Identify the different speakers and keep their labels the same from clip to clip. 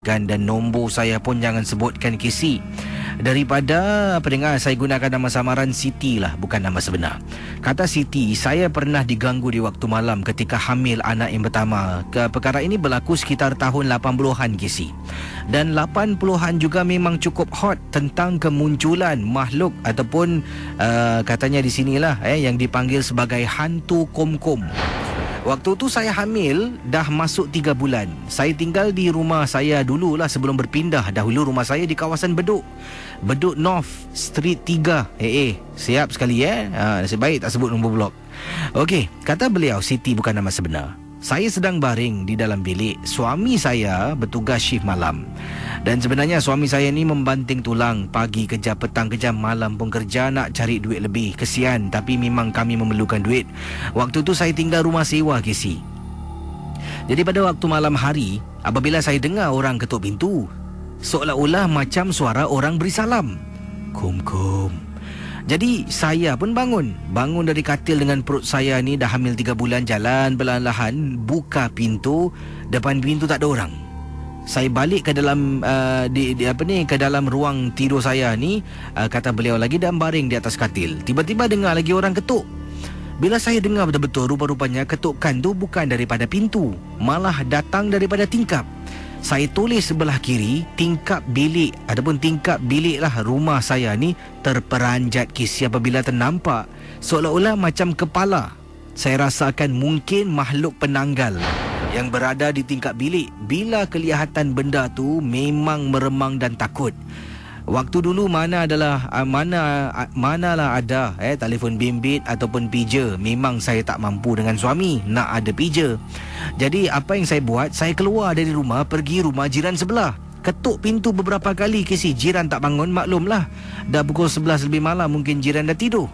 Speaker 1: dan nombor saya pun jangan sebutkan Casey. Daripada pendengar, saya gunakan nama samaran Siti lah, bukan nama sebenar. Kata Siti, saya pernah diganggu di waktu malam ketika hamil anak yang pertama. Perkara ini berlaku sekitar tahun 80-an Casey. Dan 80-an juga memang cukup hot tentang kemunculan makhluk ataupun katanya di sinilah yang dipanggil sebagai hantu kom-kom. Waktu tu saya hamil, dah masuk 3 bulan. Saya tinggal di rumah saya dululah sebelum berpindah. Dahulu rumah saya di kawasan Bedok. Bedok North, Street 3. Siap sekali nasib baik tak sebut nombor blok. Okey, kata beliau, Siti bukan nama sebenar. Saya sedang baring di dalam bilik. Suami saya bertugas shift malam. Dan sebenarnya suami saya ni membanting tulang. Pagi kerja, petang kerja, malam pun kerja nak cari duit lebih. Kesian, tapi memang kami memerlukan duit. Waktu tu saya tinggal rumah sewa, Casey. Jadi pada waktu malam hari, apabila saya dengar orang ketuk pintu, seolah-olah macam suara orang beri salam. Kum-kum. Jadi saya pun bangun dari katil dengan perut saya ni dah hamil 3 bulan, jalan perlahan-lahan, buka pintu, depan pintu tak ada orang. Saya balik ke dalam ke dalam ruang tidur saya ni, kata beliau lagi dan baring di atas katil. Tiba-tiba dengar lagi orang ketuk. Bila saya dengar betul-betul, rupa-rupanya ketukan tu bukan daripada pintu, malah datang daripada tingkap. Saya tulis sebelah kiri, tingkap bilik ataupun tingkap bilik lah rumah saya ni terperanjat Casey apabila ternampak seolah-olah macam kepala. Saya rasakan mungkin makhluk penanggal yang berada di tingkap bilik. Bila kelihatan benda tu memang meremang dan takut. Waktu dulu manalah ada telefon bimbit ataupun pager. Memang saya tak mampu dengan suami nak ada pager. Jadi apa yang saya buat, saya keluar dari rumah, pergi rumah jiran sebelah. Ketuk pintu beberapa kali, Casey. Jiran tak bangun, maklumlah. Dah pukul 11 lebih malam, mungkin jiran dah tidur.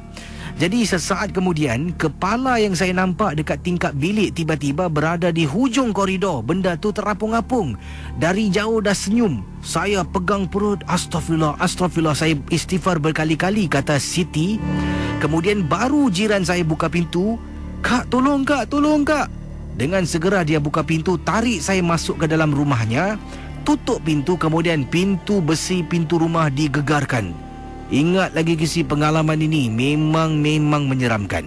Speaker 1: Jadi sesaat kemudian, kepala yang saya nampak dekat tingkap bilik tiba-tiba berada di hujung koridor. Benda tu terapung-apung. Dari jauh dah senyum. Saya pegang perut. Astaghfirullah, astaghfirullah. Saya istighfar berkali-kali, kata Siti. Kemudian baru jiran saya buka pintu. Kak, tolong kak, tolong kak. Dengan segera dia buka pintu, tarik saya masuk ke dalam rumahnya. Tutup pintu, kemudian pintu besi pintu rumah digegarkan. Ingat lagi Casey, pengalaman ini memang menyeramkan.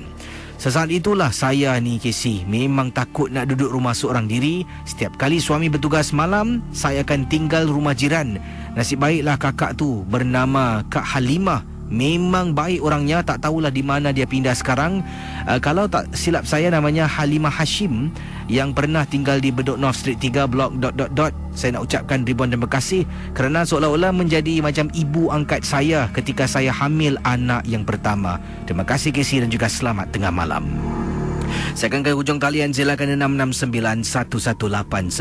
Speaker 1: Sesaat itulah saya ni Casey memang takut nak duduk rumah seorang diri. Setiap kali suami bertugas malam, saya akan tinggal rumah jiran. Nasib baiklah kakak tu bernama Kak Halimah. Memang baik orangnya, tak tahulah di mana dia pindah sekarang. Kalau tak silap saya namanya Halimah Hashim, yang pernah tinggal di Bedok North Street 3 blok ... Saya nak ucapkan ribuan terima kasih kerana seolah-olah menjadi macam ibu angkat saya ketika saya hamil anak yang pertama. Terima kasih Casey dan juga selamat tengah malam. Saya akan ke hujung talian, silakan 669 1189.